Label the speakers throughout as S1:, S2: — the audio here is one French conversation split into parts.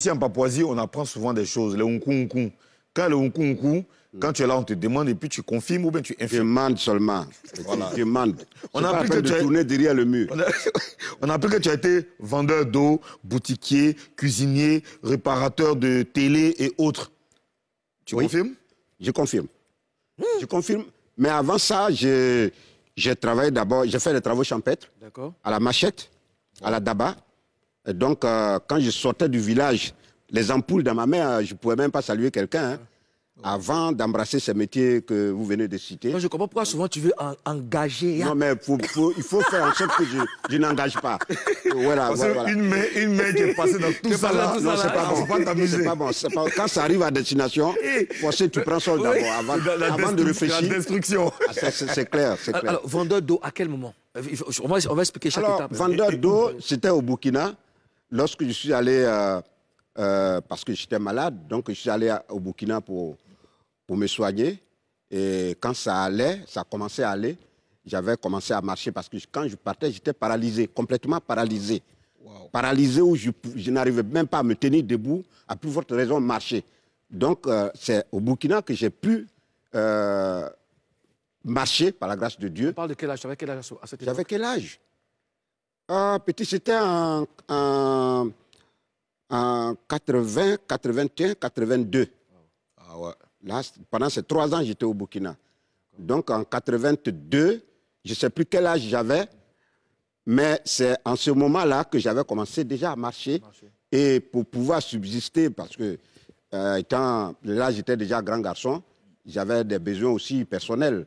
S1: Ici en Papouasie, on apprend souvent des choses, le unku. Quand le unku, quand tu es là, on te demande et puis tu confirmes ou bien tu infirmes.
S2: Je demande seulement.
S1: Voilà.
S2: Je demande.
S1: On a appris que
S2: tu tourner derrière le mur.
S1: On a appris que tu as été vendeur d'eau, boutiquier, cuisinier, réparateur de télé et autres. Tu confirmes?
S2: Je confirme. Je confirme. Mais avant ça, j'ai travaillé d'abord, j'ai fait des travaux champêtres à la machette, à la daba. Et donc, quand je sortais du village, les ampoules dans ma main, je ne pouvais même pas saluer quelqu'un. Hein, avant d'embrasser ces métiers que vous venez de citer.
S3: Non, je comprends pourquoi souvent tu veux engager.
S2: Non, mais il faut faire en sorte que je n'engage pas. Voilà, voilà.
S1: Une main qui est passée dans tout ça là,
S2: non, c'est pas bon. C'est pas bon. Quand ça arrive à destination, forcément, tu prends sol d'abord avant de réfléchir.
S1: La destruction.
S2: C'est clair, c'est clair.
S3: Alors, vendeur d'eau, à quel moment? On va expliquer chaque étape.
S2: Vendeur d'eau, c'était au Burkina. Lorsque je suis allé, parce que j'étais malade, donc je suis allé au Burkina pour me soigner. Et quand ça allait, ça commençait à aller, j'avais commencé à marcher parce que quand je partais, j'étais paralysé, complètement paralysé. Wow. Paralysé où je n'arrivais même pas à me tenir debout, à plus forte raison marcher. Donc, c'est au Burkina que j'ai pu marcher, par la grâce de Dieu.
S3: On parle de quel âge? J'avais quel âge à cette époque?
S2: J'avais quel âge? Petit, c'était en 80, 81, 82.
S1: Ah ouais.
S2: Là, pendant ces 3 ans, j'étais au Burkina. Donc, en 82, je ne sais plus quel âge j'avais, mais c'est en ce moment-là que j'avais commencé déjà à marcher. Et pour pouvoir subsister, parce que là, j'étais déjà grand garçon, j'avais des besoins aussi personnels.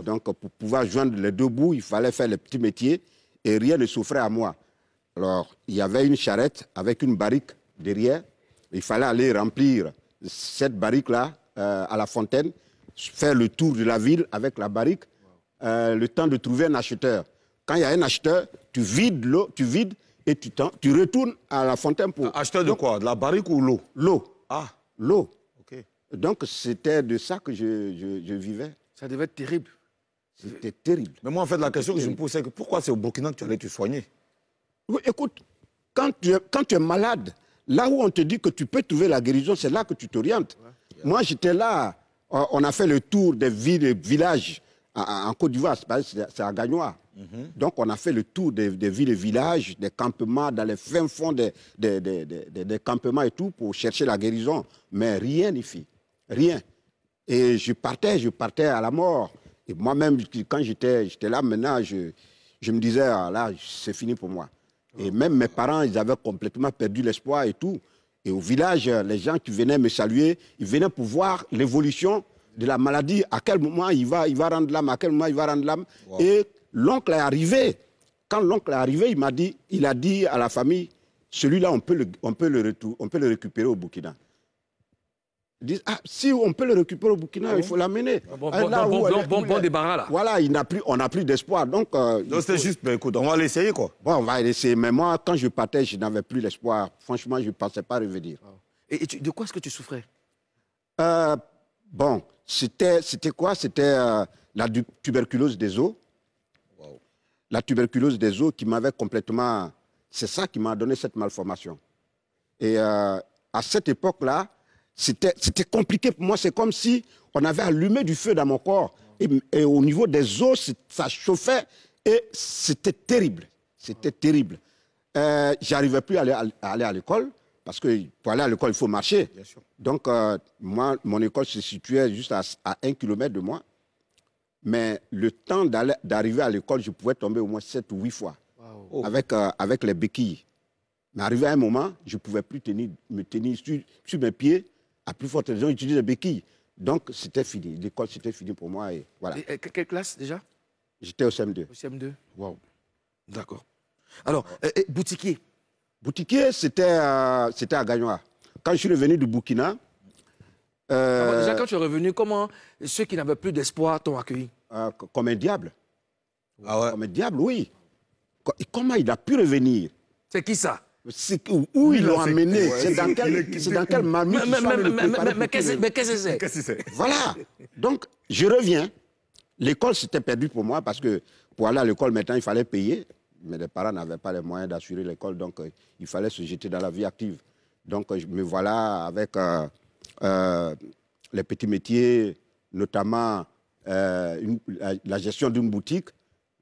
S2: Donc, pour pouvoir joindre les deux bouts, il fallait faire les petits métiers et rien ne souffrait à moi. Alors, il y avait une charrette avec une barrique derrière. Il fallait aller remplir cette barrique-là à la fontaine, faire le tour de la ville avec la barrique, le temps de trouver un acheteur. Quand il y a un acheteur, tu vides l'eau, et tu retournes à la fontaine pour...
S1: Acheteur de quoi? De la barrique ou l'eau?
S2: L'eau.
S1: Ah.
S2: L'eau.
S1: Okay.
S2: Donc, c'était de ça que je vivais.
S3: Ça devait être terrible.
S2: C'était terrible.
S1: Mais moi, en fait, la question que je me pose, c'est que pourquoi c'est au Burkina que tu allais te soigner?
S2: Oui, écoute, quand tu es malade, là où on te dit que tu peux trouver la guérison, c'est là que tu t'orientes. Ouais. Moi, j'étais là, on a fait le tour des villes et villages en Côte d'Ivoire, c'est à Gagnoa. Donc, on a fait le tour des villes et villages, des campements, dans les fins fonds des campements et tout, pour chercher la guérison. Mais rien n'y fit. Rien. Et je partais à la mort. Et moi-même, quand j'étais là, maintenant, je me disais, ah, là, c'est fini pour moi. Et même mes parents, ils avaient complètement perdu l'espoir et tout. Et au village, les gens qui venaient me saluer, ils venaient pour voir l'évolution de la maladie, à quel moment il va rendre l'âme, à quel moment il va rendre l'âme. Wow. Et l'oncle est arrivé. Quand l'oncle est arrivé, il a dit à la famille, celui-là, on peut le récupérer au Burkina. Ils disent, ah, si on peut le récupérer au Burkina, il faut l'amener.
S3: Bon débarras là.
S2: Voilà, on n'a plus d'espoir. Donc
S1: c'était juste, ben, écoute, on va l'essayer quoi.
S2: Bon, on va l'essayer. Mais moi, quand je partais, je n'avais plus l'espoir. Franchement, je ne pensais pas revenir.
S3: Et de quoi est-ce que tu souffrais?
S2: Bon, c'était quoi? C'était la tuberculose des os. Wow. La tuberculose des os qui m'avait complètement... C'est ça qui m'a donné cette malformation. Et à cette époque-là, c'était compliqué pour moi. C'est comme si on avait allumé du feu dans mon corps. Et au niveau des os, ça chauffait. Et c'était terrible. C'était terrible. J'arrivais plus à aller à l'école. Parce que pour aller à l'école, il faut marcher. Donc, moi, mon école se situait juste à 1 kilomètre de moi. Mais le temps d'arriver à l'école, je pouvais tomber au moins 7 ou 8 fois. Wow. Avec les béquilles. Mais arrivé à un moment, je ne pouvais plus me tenir sur mes pieds. À plus forte raison, utiliser les béquilles. Donc, c'était fini. L'école, c'était fini pour moi. Et voilà.
S3: Et quelle classe déjà?
S2: J'étais au CM2.
S3: Au CM2.
S2: Wow.
S3: D'accord. Alors, boutiquier?
S2: Boutiquier, c'était à Gagnoa. Quand je suis revenu du Burkina...
S3: déjà, quand tu es revenu, comment ceux qui n'avaient plus d'espoir t'ont accueilli?
S2: Comme un diable.
S1: Ah ouais.
S2: Comme un diable, oui. Comment il a pu revenir?
S3: C'est qui ça?
S2: Où ils l'ont amené? C'est dans quel marmite?
S3: Mais qu'est-ce que c'est?
S2: Voilà. Donc, je reviens. L'école, c'était perdu pour moi parce que pour aller à l'école, maintenant, il fallait payer. Mais les parents n'avaient pas les moyens d'assurer l'école, donc il fallait se jeter dans la vie active. Donc, me voilà avec les petits métiers, notamment la gestion d'une boutique,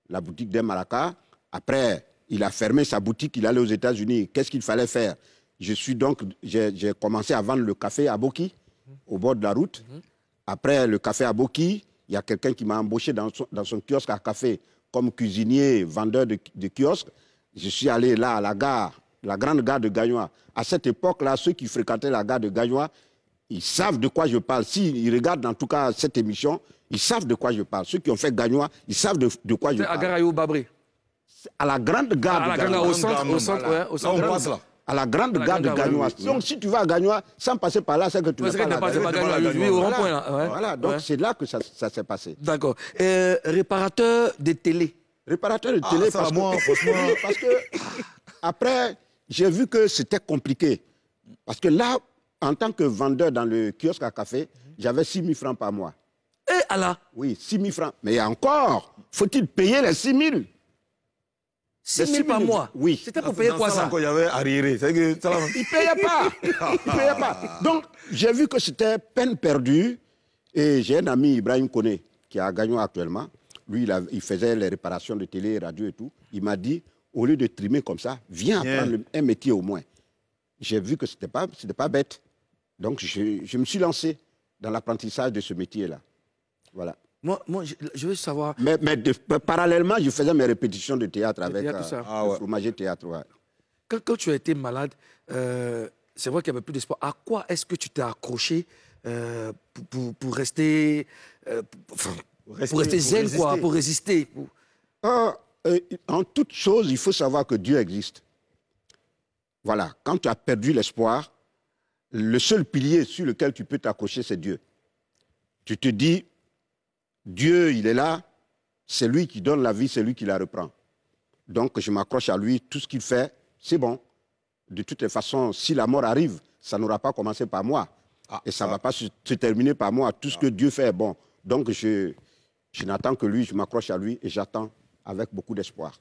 S2: la boutique des Malaka. Après, il a fermé sa boutique, il allait aux États-Unis. Qu'est-ce qu'il fallait faire? J'ai commencé à vendre le café à Boki, au bord de la route. Après le café à Boki, il y a quelqu'un qui m'a embauché dans son kiosque à café comme cuisinier, vendeur de kiosque. Je suis allé là à la gare, la grande gare de Gagnoa. À cette époque-là, ceux qui fréquentaient la gare de Gagnoa, ils savent de quoi je parle. S'ils regardent en tout cas cette émission, ils savent de quoi je parle. Ceux qui ont fait Gagnoa, ils savent de quoi je parle.
S3: À Garayou Babré.
S2: À la grande gare de Gagnoa.
S3: Au centre,
S1: on passe là.
S2: À la grande gare de Gagnoa. Donc, si tu vas à Gagnoa, sans passer par là, c'est que tu n'es pas là. Voilà, donc c'est là que ça s'est passé.
S3: D'accord. Réparateur de télé.
S2: Réparateur de télé,
S1: ça,
S2: parce que après, j'ai vu que c'était compliqué. Parce que là, en tant que vendeur dans le kiosque à café, j'avais 6 000 francs par mois.
S3: Et Allah.
S2: Oui, 6 000 francs. Mais encore, faut-il payer les 6 000?
S3: 6 000 par mois.
S2: Oui.
S3: C'était pour payer quoi ça?
S1: Il y avait arriéré.
S2: Il ne payait pas. Il payait pas. Donc, j'ai vu que c'était peine perdue. Et j'ai un ami, Ibrahim Kone, qui est à Gagnon actuellement. Lui, il faisait les réparations de télé, radio et tout. Il m'a dit, au lieu de trimer comme ça, viens apprendre un métier au moins. J'ai vu que ce n'était pas bête. Donc, je me suis lancé dans l'apprentissage de ce métier-là. Voilà.
S3: Moi je veux savoir...
S2: Mais parallèlement, je faisais mes répétitions de théâtre avec le fromager théâtre. Ouais.
S3: Quand tu as été malade, c'est vrai qu'il n'y avait plus d'espoir. À quoi est-ce que tu t'es accroché pour rester... pour rester zen, quoi, pour résister
S2: En toute chose, il faut savoir que Dieu existe. Voilà. Quand tu as perdu l'espoir, le seul pilier sur lequel tu peux t'accrocher, c'est Dieu. Tu te dis... Dieu, il est là, c'est lui qui donne la vie, c'est lui qui la reprend. Donc, je m'accroche à lui, tout ce qu'il fait, c'est bon. De toutes les façons, si la mort arrive, ça n'aura pas commencé par moi. Et ça ne va pas se terminer par moi. Tout ce que Dieu fait est bon. Donc, je n'attends que lui, je m'accroche à lui et j'attends avec beaucoup d'espoir.